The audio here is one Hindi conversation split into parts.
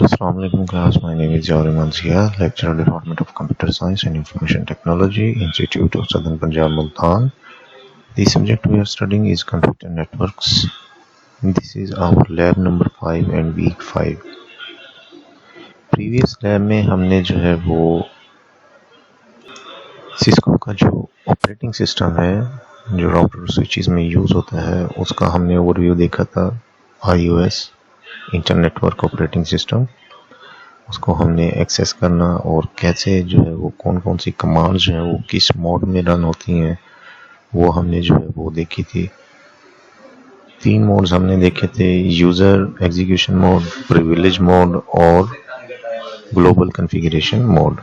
Assalamu alaikum class. My name is Jawhar Mansia, lecturer Department of Computer Science and Information Technology, Institute of Southern Punjab, Multan. The subject we are studying is computer networks. This is our lab number 5 and week 5. Previous lab में हमने जो है वो सिस्को का जो ऑपरेटिंग सिस्टम है जो राउटर स्विचेस में यूज़ होता है उसका हमने ओवरव्यू देखा था। iOS internet network operating system, उसको हमने एक्सेस करना और कैसे जो है वो कौन कौन सी कमांड जो है वो किस मोड में रन होती हैं वो हमने जो है वो देखी थी। 3 मोड्स हमने देखे थे, user execution mode, privilege mode और ग्लोबल कॉन्फ़िगरेशन मोड।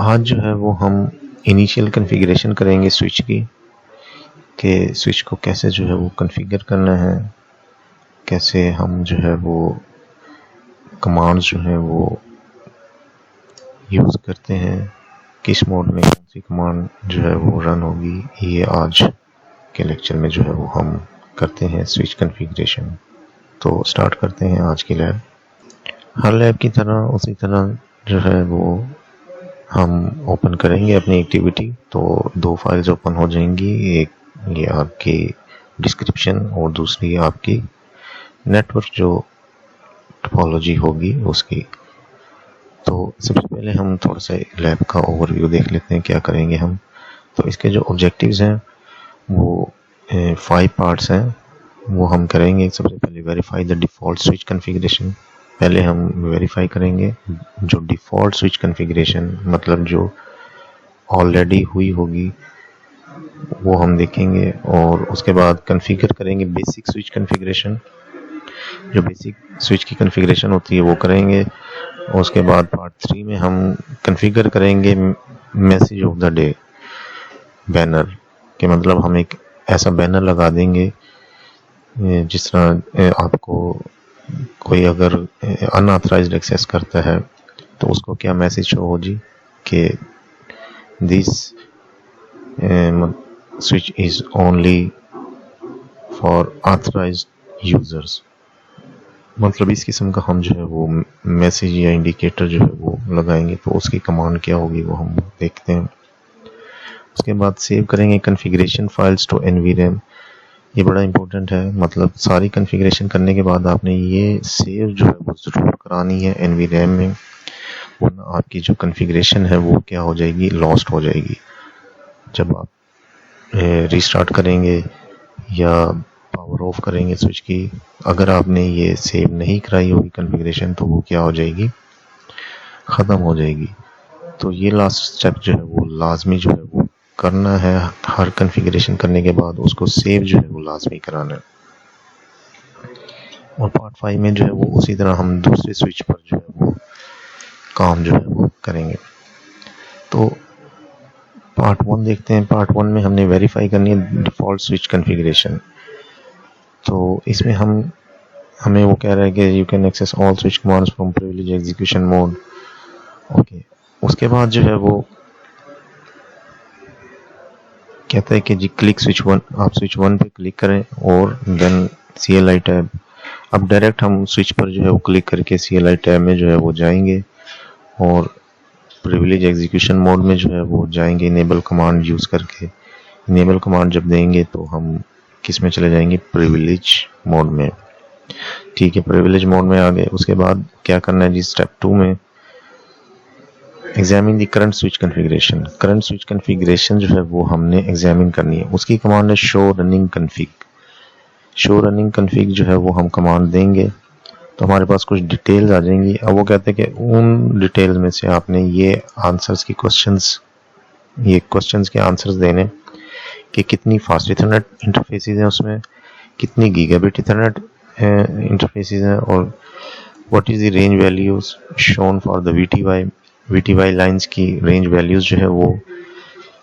आज जो है वो हम इनिशियल कॉन्फ़िगरेशन करेंगे स्विच की, कि स्विच को कैसे जो है वो कॉन्फ़िगर करना है, कैसे हम जो है वो कमांड्स जो है वो यूज़ करते हैं, किस मोड में कौन सी कमांड जो है वो रन होगी। ये आज के लेक्चर में जो है वो हम करते हैं स्विच कॉन्फ़िगरेशन। तो स्टार्ट करते हैं आज की लैब। हर लैब की तरह उसी तरह जो है वो हम ओपन करेंगे अपनी एक्टिविटी। तो 2 फाइल्स ओपन हो जाएंगी, एक ये आपकी डिस्क्रिप्शन और दूसरी आपकी नेटवर्क जो टोपोलॉजी होगी उसकी। तो सबसे पहले हम थोड़ा सा लैब का ओवरव्यू देख लेते हैं क्या करेंगे हम। तो इसके जो ऑब्जेक्टिव्स हैं वो 5 पार्ट्स हैं, वो हम करेंगे। सबसे पहले verify the default switch configuration. पहले हम वेरीफाई करेंगे जो डिफ़ॉल्ट स्विच कॉन्फ़िगरेशन, मतलब जो ऑलरेडी हुई होगी वो हम देखेंगे। और उसके बाद कॉन्फ़िगर करेंगे बेसिक स्विच कॉन्फ़िगरेशन, जो बेसिक स्विच की कॉन्फ़िगरेशन होती है वो करेंगे। उसके बाद पार्ट 3 में हम कॉन्फ़िगर करेंगे message of the day banner, के मतलब हम एक ऐसा बैनर लगा देंगे जिस तरह आपको कोई अगर अनऑथराइज्ड एक्सेस करता है तो उसको क्या मैसेज शो हो जी कि this switch is only for authorised users. मतलब इस किस्म का हम जो है वो मैसेज या इंडिकेटर जो है वो लगाएंगे। तो उसकी कमांड क्या होगी वो हम देखते हैं। उसके बाद सेव करेंगे कॉन्फ़िगरेशन फाइल्स टू NVRAM। ये बड़ा इंपॉर्टेंट है, मतलब सारी कॉन्फ़िगरेशन करने के बाद आपने ये सेव जो है वो ज़रूर करानी है NVRAM में, वरना आपकी जो कॉन्फ़िगरेशन है वो क्या हो जाएगी, लॉस्ट हो जाएगी। जब आप रीस्टार्ट करेंगे या पावर ऑफ करेंगे स्विच की, अगर आपने ये सेव नहीं कराई होगी कॉन्फ़िगरेशन तो वो क्या हो जाएगी, ख़त्म हो जाएगी। तो ये लास्ट स्टेप जो है वो लाजमी जो है वो करना है। हर कॉन्फ़िगरेशन करने के बाद उसको सेव जो है वो लाजमी कराना है। और पार्ट 5 में जो है वो उसी तरह हम दूसरे स्विच पर जो है वो काम जो है वो करेंगे। तो पार्ट 1 देखते हैं। पार्ट 1 में हमने वेरीफाई करनी है डिफ़ॉल्ट स्विच कॉन्फ़िगरेशन। तो इसमें हमें वो कह रहा है कि you can access all switch commands from privilege execution mode. Okay, उसके बाद जो है वो कहता है कि जी क्लिक स्विच 1, आप स्विच 1 पे क्लिक करें और देन CLI टैब। अब डायरेक्ट हम स्विच पर जो है वो क्लिक करके CLI टैब में जो है वो जाएंगे और प्रिविलेज एग्जीक्यूशन मोड में जो है वो जाएंगे इनेबल कमांड यूज़ करके। इनेबल कमांड जब देंगे तो हम किस में चले जाएंगे, प्रिविलेज मोड में। ठीक है, प्रिविलेज मोड में आ गए। उसके बाद क्या करना है जी, स्टेप 2 में examine the current switch configuration. Current switch configuration जो है वो हमने एग्जामिन करनी है। उसकी कमांड है show running config. Show running config जो है वो हम कमांड देंगे तो हमारे पास कुछ डिटेल्स आ जाएंगी। अब वो कहते हैं कि उन डिटेल्स में से आपने ये आंसर्स की क्वेश्चंस के आंसर्स देने कि कितनी फास्ट इथरनेट इंटरफेसेस हैं उसमें, कितनी गीगाबिट इथरनेट इंटरफेसेस हैं, और what is the range values shown for the VTY lines की रेंज वैल्यूज जो है वो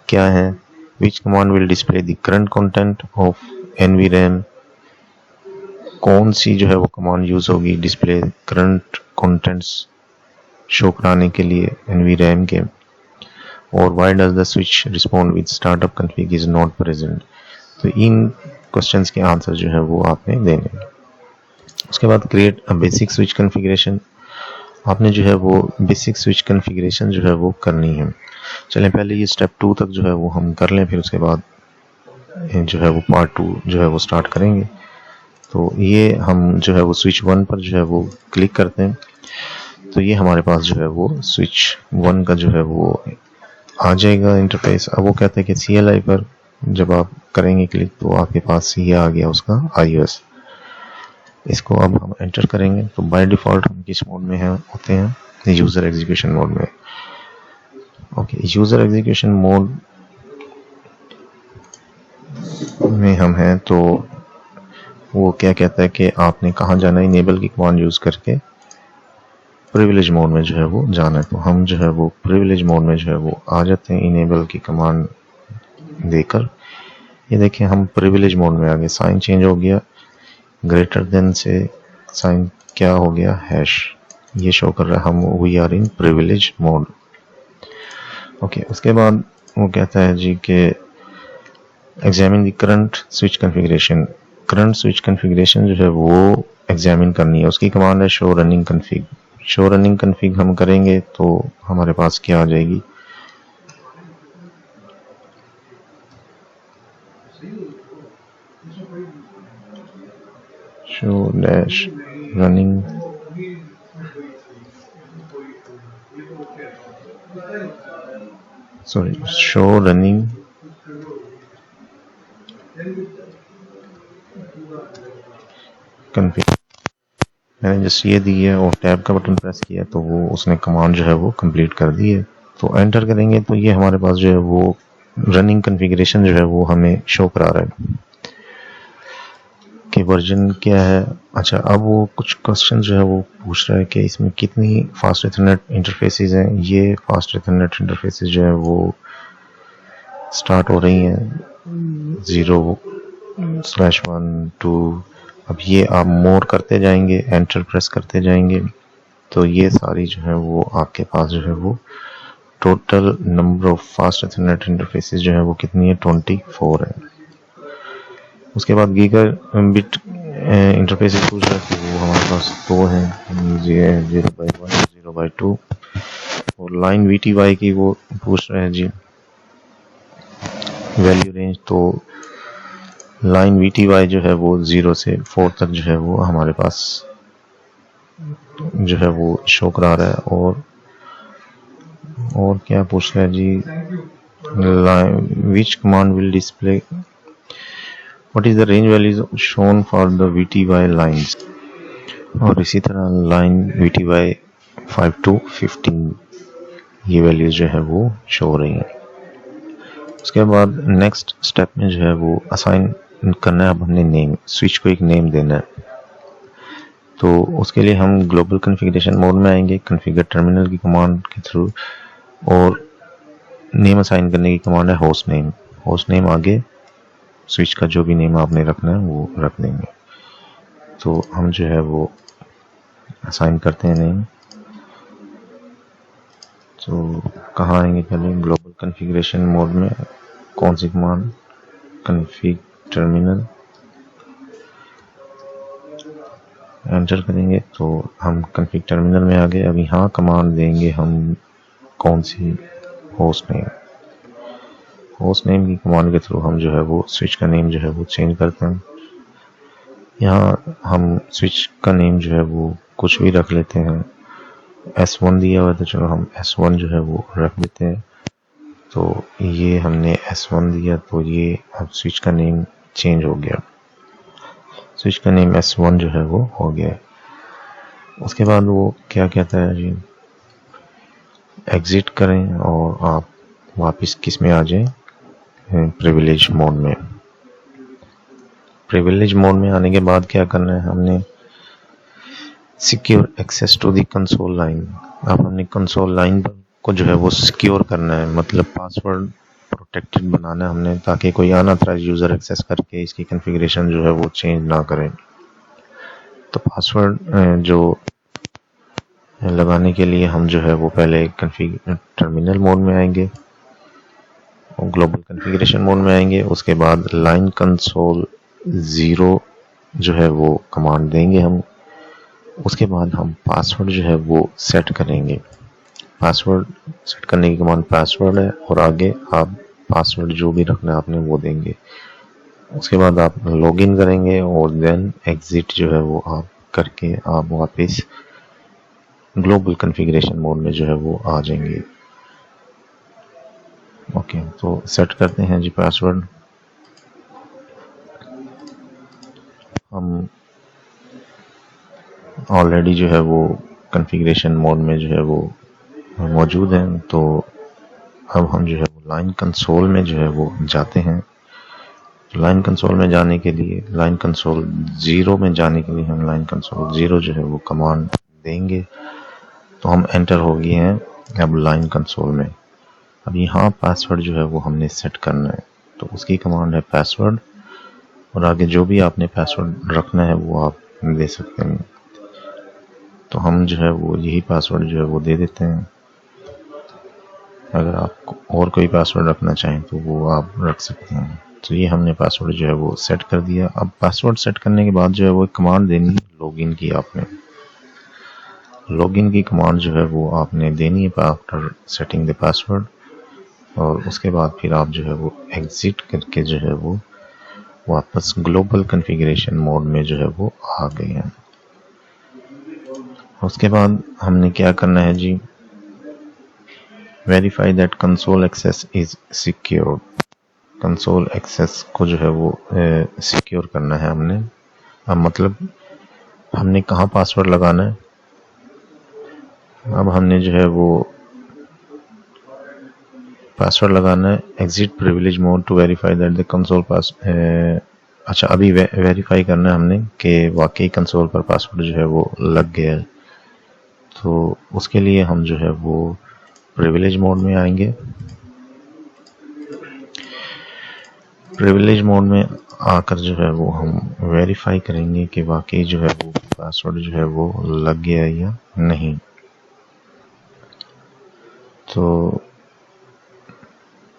क्या है। विच command will display the current content of NVRAM। कौन सी जो है वो कमांड यूज़ होगी डिस्प्ले करंट कंटेंट्स शो कराने के लिए NVRAM के। और why does the switch respond with startup config is not present. तो इन क्वेश्चंस के आंसर जो है वो आपने देने। उसके बाद create a basic switch configuration. आपने जो है वो बेसिक स्विच कॉन्फ़िगरेशन जो है वो करनी है। चलें पहले ये स्टेप 2 तक जो है वो हम कर लें, फिर उसके बाद जो है वो पार्ट 2 जो है वो स्टार्ट करेंगे। तो ये हम जो है वो स्विच 1 पर जो है वो क्लिक करते हैं, तो ये हमारे पास जो है वो स्विच 1 का जो है वो आ जाएगा इंटरफेस। अब वो कहते हैं कि CLI पर जब आप करेंगे क्लिक तो आपके पास ये आ गया उसका iOS। इसको अब हम एंटर करेंगे तो बाय डिफ़ॉल्ट हम किस मोड में होते हैं, यूज़र एग्जीक्यूशन मोड में। ओके, यूज़र एग्जीक्यूशन मोड में हम हैं, तो वो क्या कहता है कि आपने कहाँ जाना है, इनेबल की कमांड यूज़ करके प्रिविलेज मोड में जो है वो जाना है। तो हम जो है वो प्रिविलेज मोड में जो है वो आ जाते हैं इनेबल की कमांड देकर। ये देखें हम प्रिविलेज मोड में आ गए, साइन चेंज हो गया, ग्रेटर देन से साइन क्या हो गया, हैश, ये शो कर रहा है हम we are in privilege mode. Okay, उसके बाद वो कहता है जी कि examine the current switch configuration. Current switch configuration जो है वो एग्जामिन करनी है, उसकी कमांड है show running config. Show running config हम करेंगे तो हमारे पास क्या आ जाएगी, show dash running show running config. मैंने जस्ट ये दी है और टैब का बटन प्रेस किया तो वो उसने कमांड जो है वो कंप्लीट कर दी है। तो एंटर करेंगे तो ये हमारे पास जो है वो रनिंग कॉन्फ़िगरेशन जो है वो हमें शो करा रहा है कि वर्जन क्या है। अच्छा, अब वो कुछ क्वेश्चन जो है वो पूछ रहा है कि इसमें कितनी फास्ट इथरनेट इंटरफेसेस हैं। ये फास्ट इथरनेट इंटरफेसेस जो है वो स्टार्ट हो रही हैं 0/1 2। अब ये आप मोर करते जाएंगे, एंटर प्रेस करते जाएंगे तो ये सारी जो है वो आपके पास जो है वो total number of fast Ethernet interfaces जो है वो कितनी है, 24 है। उसके बाद गीगर बिट इंटरफेसेस पूछ रहा है कि वो हमारे पास 2 हैं, 0/1 0/2। और लाइन VTY की वो पूछ रहे हैं जी वैल्यू रेंज। तो लाइन VTY जो है वो 0 से 4 तक जो है वो हमारे पास जो है वो शो करा रहा है। और क्या पूछ रहा है जी, which command will display what is the range values shown for the VTY lines. और इसी तरह लाइन VTY 5 to 15 ये वैल्यूज जो है वो शो हो रही हैं। उसके बाद नेक्स्ट स्टेप में जो है वो असाइन करना है, अब हमने नेम, स्विच को एक नेम देना है। तो उसके लिए हम ग्लोबल कॉन्फ़िगरेशन मोड में आएंगे, कॉन्फ़िगर टर्मिनल की कमांड के थ्रू, और नेम असाइन करने की कमांड है होस्ट नेम। होस्ट नेम आगे स्विच का जो भी नेम आपने रखना है वो रख देंगे। तो हम जो है वो असाइन करते हैं नेम। तो कहाँ आएंगे, पहले ग्लोबल कॉन्फ़िगरेशन मोड में कौन सी कमांड, कॉन्फ़िग टर्मिनल, एंटर करेंगे तो हम कॉन्फ़िग टर्मिनल में आ गए। अब यहाँ कमांड देंगे हम कौन सी, होस्ट नेम। होस्ट नेम की कमांड के थ्रू हम जो है वो स्विच का नेम जो है वो चेंज करते हैं। यहाँ हम स्विच का नेम जो है वो कुछ भी रख लेते हैं, S1 दिया हुआ है तो चलो हम S1 जो है वो रख देते हैं। तो ये हमने S1 दिया तो ये अब स्विच का नेम चेंज हो गया, स्विच का नेम S1 जो है वो हो गया। उसके बाद वो क्या कहता है जी, एग्जिट करें और आप वापस किस में आ जाएं, प्रिविलेज मोड में। प्रिविलेज मोड में आने के बाद क्या करना है, हमने secure access to the console line. अब हमने कंसोल लाइन को जो है वो सिक्योर करना है, मतलब पासवर्ड प्रोटेक्टेड बनाना है हमने, ताकि कोई अनऑथराइज्ड यूज़र एक्सेस करके इसकी कॉन्फ़िगरेशन जो है वो चेंज ना करें। तो पासवर्ड जो लगाने के लिए हम जो है वो पहले कॉन्फ़िग टर्मिनल मोड में आएंगे और ग्लोबल कॉन्फ़िगरेशन मोड में आएंगे। उसके बाद लाइन कंसोल 0 जो है वो कमांड देंगे हम, उसके बाद हम पासवर्ड जो है वो सेट करेंगे। पासवर्ड सेट करने की कमांड पासवर्ड है और आगे आप पासवर्ड जो भी रखना है आपने वो देंगे। उसके बाद आप लॉगिन करेंगे और देन एग्जिट जो है वो आप करके आप वापस ग्लोबल कॉन्फ़िगरेशन मोड में जो है वो आ जाएंगे। ओके, तो सेट करते हैं जी पासवर्ड। हम ऑलरेडी जो है वो कॉन्फ़िगरेशन मोड में जो है वो मौजूद हैं, तो अब हम जो है वो लाइन कंसोल में जो है वो जाते हैं। लाइन कंसोल में जाने के लिए लाइन कंसोल 0 में जाने के लिए हम लाइन कंसोल 0 जो है वो कमांड देंगे, तो हम एंटर हो गए हैं अब लाइन कंसोल में। अब यहाँ पासवर्ड जो है वो हमने सेट करना है, तो उसकी कमांड है पासवर्ड और आगे जो भी आपने पासवर्ड रखना है वो आप दे सकते हैं। तो हम जो है वो यही पासवर्ड जो है वो दे देते हैं। अगर आप और कोई पासवर्ड रखना चाहें तो वो आप रख सकते हैं। तो ये हमने पासवर्ड जो है वो सेट कर दिया। अब पासवर्ड सेट करने के बाद जो है वो एक कमांड देनी है लॉगिन की। आपने लॉगिन की कमांड जो है वो आपने देनी है आफ्टर सेटिंग द पासवर्ड, और उसके बाद फिर आप जो है वो एग्जिट करके जो है वो वापस ग्लोबल कॉन्फ़िगरेशन मोड में जो है वो आ गए हैं। उसके बाद हमने क्या करना है जी, verify that console access is secure. Console access को जो है वो सिक्योर करना है हमने। अब मतलब हमने कहाँ पासवर्ड लगाना है, अब हमने जो है वो पासवर्ड लगाना है exit privilege mode to verify that the console pass. अच्छा, अभी वेरीफाई करना है हमने कि वाकई कंसोल पर पासवर्ड जो है वो लग गया है। तो उसके लिए हम जो है वो प्रिविलेज मोड में आएंगे। प्रिविलेज मोड में आकर जो है वो हम वेरीफाई करेंगे कि वाकई जो है वो पासवर्ड जो है वो लग गया या नहीं। तो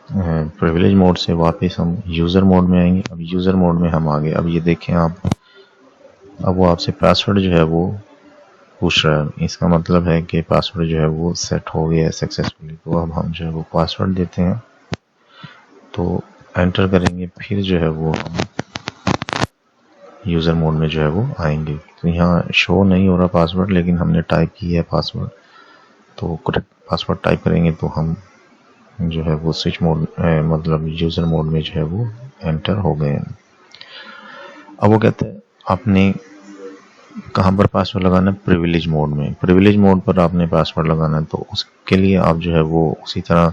प्रिविलेज मोड से वापस हम यूज़र मोड में आएंगे। अब यूज़र मोड में हम आ गए। अब ये देखें आप, अब वो आपसे पासवर्ड जो है वो पूछ रहा है। इसका मतलब है कि पासवर्ड जो है वो सेट हो गया है सक्सेसफुली। तो अब हम जो है वो पासवर्ड देते हैं, तो एंटर करेंगे, फिर जो है वो हम यूज़र मोड में जो है वो आएंगे। तो यहाँ शो नहीं हो रहा पासवर्ड, लेकिन हमने टाइप किया है पासवर्ड, तो करेक्ट पासवर्ड टाइप करेंगे तो हम जो है वो स्विच मोड मतलब यूज़र मोड में जो है वो एंटर हो गए हैं। अब वो कहते हैं आपने कहाँ पर पासवर्ड लगाना है, प्रिविलेज मोड में। प्रिविलेज मोड पर आपने पासवर्ड लगाना है, तो उसके लिए आप जो है वो उसी तरह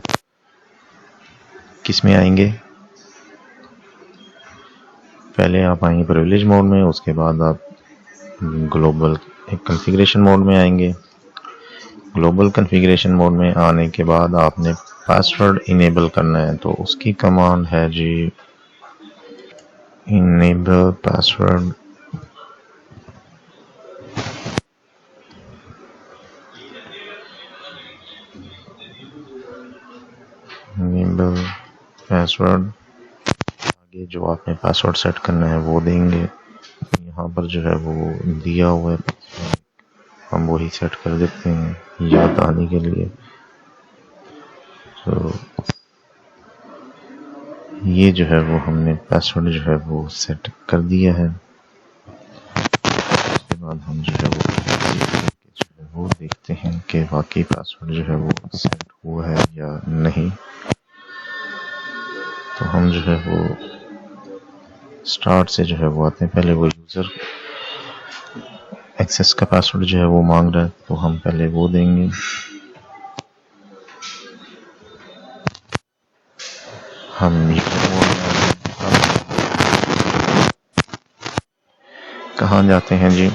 किस में आएंगे, पहले आप आएंगे प्रिविलेज मोड में, उसके बाद आप ग्लोबल कॉन्फ़िगरेशन मोड में आएंगे। ग्लोबल कॉन्फ़िगरेशन मोड में आने के बाद आपने पासवर्ड इनेबल करना है, तो उसकी कमांड है जी इनेबल पासवर्ड। इनेबल पासवर्ड, आगे जो आपने पासवर्ड सेट करना है वो देंगे। यहाँ पर जो है वो दिया हुआ है, हम वही सेट कर देते हैं याद आने के लिए। तो ये जो है वो हमने पासवर्ड जो है वो सेट कर दिया है। उसके बाद हम जो है वो देखते हैं कि वाकई पासवर्ड जो है वो सेट हुआ है या नहीं। तो हम जो है वो स्टार्ट से जो है वो आते हैं। पहले वो यूज़र एक्सेस का पासवर्ड जो है वो मांग रहा है, तो हम पहले वो देंगे। हम कहाँ जाते हैं जी,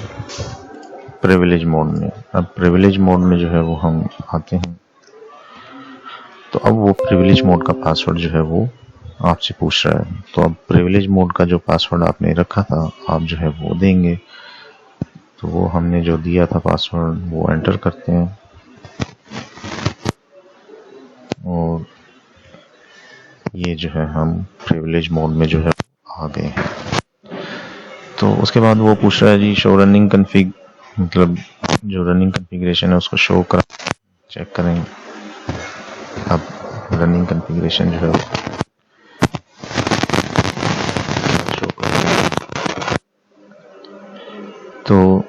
प्रिविलेज मोड में। अब प्रिविलेज मोड में जो है वो हम आते हैं, तो अब वो प्रिविलेज मोड का पासवर्ड जो है वो आपसे पूछ रहा है। तो अब प्रिविलेज मोड का जो पासवर्ड आपने रखा था आप जो है वो देंगे। तो वो हमने जो दिया था पासवर्ड वो एंटर करते हैं, और ये जो है हम प्रिविलेज मोड में जो है आ गए हैं। तो उसके बाद वो पूछ रहा है जी शो रनिंग कन्फिग मतलब जो रनिंग कॉन्फ़िगरेशन है उसको शो कर चेक करेंगे। अब रनिंग कॉन्फ़िगरेशन जो है शो कर, तो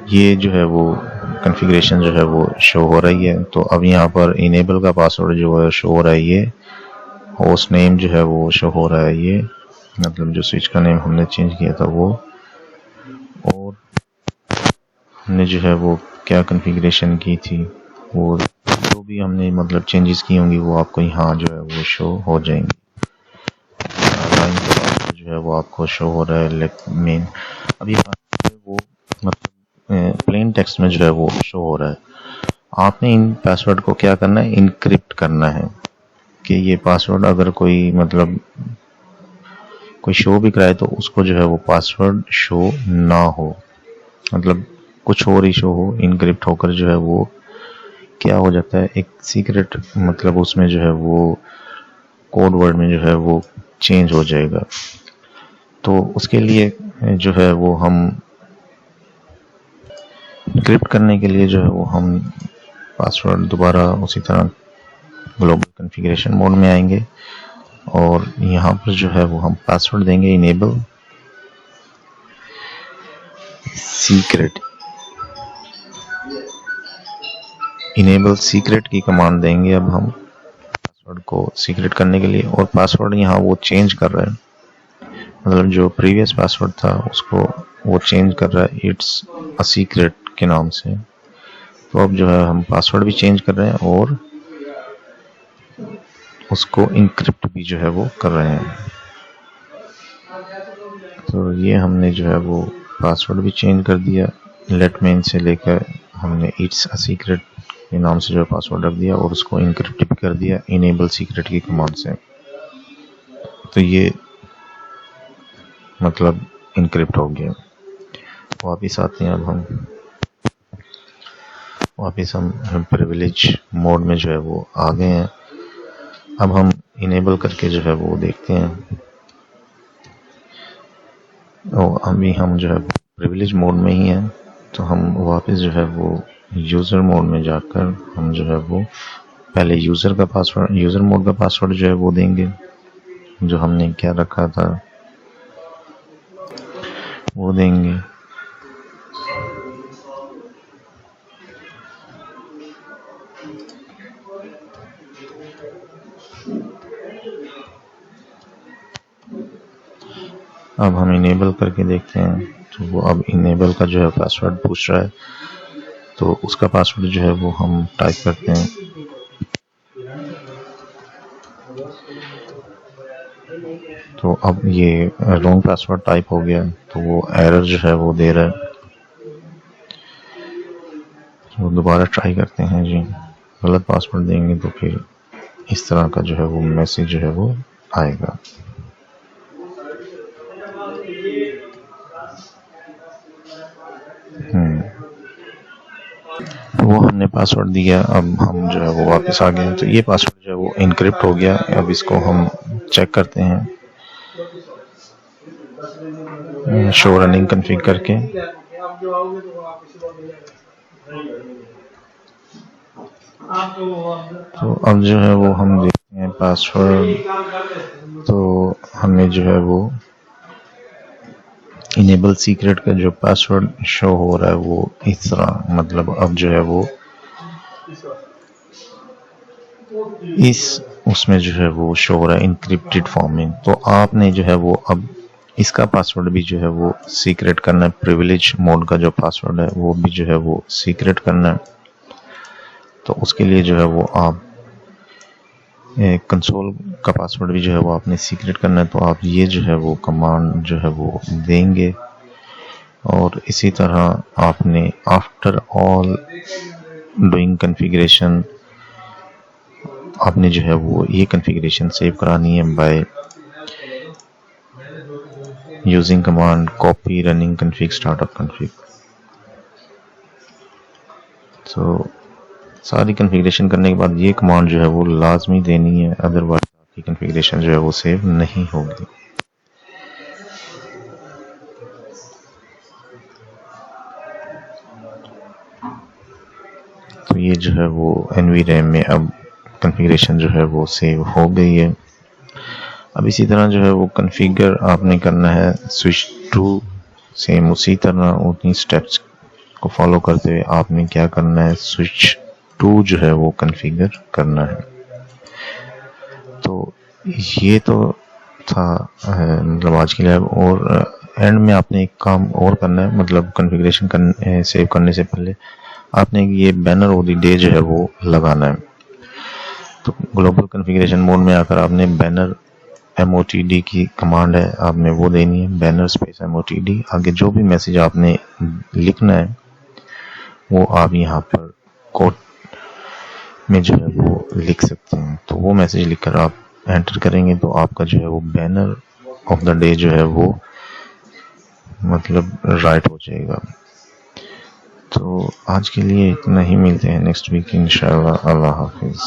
ये जो है वो कॉन्फ़िगरेशन जो है वो शो हो रही है। तो अब यहाँ पर इनेबल का पासवर्ड जो है शो हो रहा है, ये होस्ट नेम जो है वो शो हो रहा है, ये मतलब जो स्विच का नेम हमने चेंज किया था वो, और हमने जो है वो क्या कॉन्फ़िगरेशन की थी वो जो भी हमने मतलब चेंजेस की होंगी वो आपको यहाँ जो है वो शो हो जाएंगी। लाइन के बाद जो है वो आपको शो हो रहा है मेन। अभी वो मतलब प्लेन टेक्स्ट में जो है वो शो हो रहा है। आपने इन पासवर्ड को क्या करना है, इनक्रिप्ट करना है कि ये पासवर्ड अगर कोई मतलब कोई शो भी कराए तो उसको जो है वो पासवर्ड शो ना हो, मतलब कुछ और ही शो हो, इनक्रिप्ट होकर जो है वो क्या हो जाता है, एक सीक्रेट मतलब उसमें जो है वो कोड वर्ड में जो है वो चेंज हो जाएगा। तो उसके लिए जो है वो हम इनक्रिप्ट करने के लिए जो है वो हम पासवर्ड दोबारा उसी तरह ग्लोबल कॉन्फ़िगरेशन मोड में आएंगे और यहाँ पर जो है वो हम पासवर्ड देंगे इनेबल सीक्रेट। इनेबल सीक्रेट की कमांड देंगे अब हम पासवर्ड को सीक्रेट करने के लिए, और पासवर्ड यहाँ वो चेंज कर रहा है, मतलब जो प्रीवियस पासवर्ड था उसको वो चेंज कर रहा है इट्स अ सीक्रेट के नाम से। तो अब जो है हम पासवर्ड भी चेंज कर रहे हैं और उसको इनक्रिप्ट भी जो है वो कर रहे हैं। तो ये हमने जो है वो पासवर्ड भी चेंज कर दिया, लेट मेन से लेकर हमने इट्स अ सीक्रेट के नाम से जो है पासवर्ड रख दिया और उसको इनक्रिप्ट भी कर दिया इनेबल सीक्रेट की कमांड से। तो ये मतलब इनक्रिप्ट हो गया। वापिस आते हैं, अब हम वापिस हम प्रिविलेज मोड में जो है वो आ गए हैं। अब हम इनेबल करके जो है वो देखते हैं, और अभी हम जो है प्रिविलेज मोड में ही हैं। तो हम वापस जो है वो यूज़र मोड में जाकर हम जो है वो पहले यूज़र का पासवर्ड, यूज़र मोड का पासवर्ड जो है वो देंगे, जो हमने क्या रखा था वो देंगे। अब हम इनेबल करके देखते हैं, तो वो अब इनेबल का जो है पासवर्ड पूछ रहा है, तो उसका पासवर्ड जो है वो हम टाइप करते हैं। तो अब ये रॉन्ग पासवर्ड टाइप हो गया, तो वो एरर जो है वो दे रहा है। तो दोबारा ट्राई करते हैं जी, गलत पासवर्ड देंगे तो फिर इस तरह का जो है वो मैसेज जो है वो आएगा। वो हमने पासवर्ड दिया, अब हम जो है वो वापस आ गए। तो ये पासवर्ड जो है वो इनक्रिप्ट हो गया। अब इसको हम चेक करते हैं शो रनिंग कॉन्फ़िग करके। तो अब जो है वो हम देखते हैं पासवर्ड, तो हमें जो है वो इनेबल सीक्रेट का जो पासवर्ड शो हो रहा है वो इस तरह, मतलब अब जो है वो इस उसमें जो है वो शो हो रहा है इनक्रिप्टेड फॉर्म में। तो आपने जो है वो अब इसका पासवर्ड भी जो है वो सीक्रेट करना है, प्रिविलेज मोड का जो पासवर्ड है वो भी जो है वो सीक्रेट करना है। तो उसके लिए जो है वो आप कंसोल का पासवर्ड भी जो है वो आपने सीक्रेट करना है। तो आप ये जो है वो कमांड जो है वो देंगे, और इसी तरह आपने आफ्टर ऑल डूइंग कॉन्फ़िगरेशन आपने जो है वो ये कॉन्फ़िगरेशन सेव करानी है by using command copy running config startup config. तो सारी कॉन्फ़िगरेशन करने के बाद ये कमांड जो है वो लाजमी देनी है, अदरवाइज आपकी कॉन्फ़िगरेशन जो है वो सेव नहीं होगी। ये जो है वो NVRAM में अब कॉन्फ़िगरेशन जो है वो सेव हो गई है। अब इसी तरह जो है वो कॉन्फ़िगर आपने करना है स्विच टू, सेम उसी तरह उन्हीं स्टेप्स को फॉलो करते हुए आपने क्या करना है, स्विच टू जो है वो कॉन्फ़िगर करना है। तो ये तो था मतलब आज के लिए। और एंड में आपने एक काम और करना है, मतलब कॉन्फ़िगरेशन सेव करने से पहले आपने ये बैनर ऑफ द डे जो है वो लगाना है। तो ग्लोबल कॉन्फ़िगरेशन मोड में आकर आपने बैनर MOTD की कमांड है, आपने वो देनी है, बैनर स्पेस MOTD। आगे जो भी मैसेज आपने लिखना है वो आप यहाँ पर कोड में जो है वो लिख सकते हैं। तो वो मैसेज लिखकर आप एंटर करेंगे तो आपका जो है वो बैनर ऑफ द डे जो है वो मतलब राइट हो जाएगा। तो आज के लिए इतना ही, मिलते हैं नेक्स्ट वीक इंशाल्लाह। अल्लाह हाफिज़।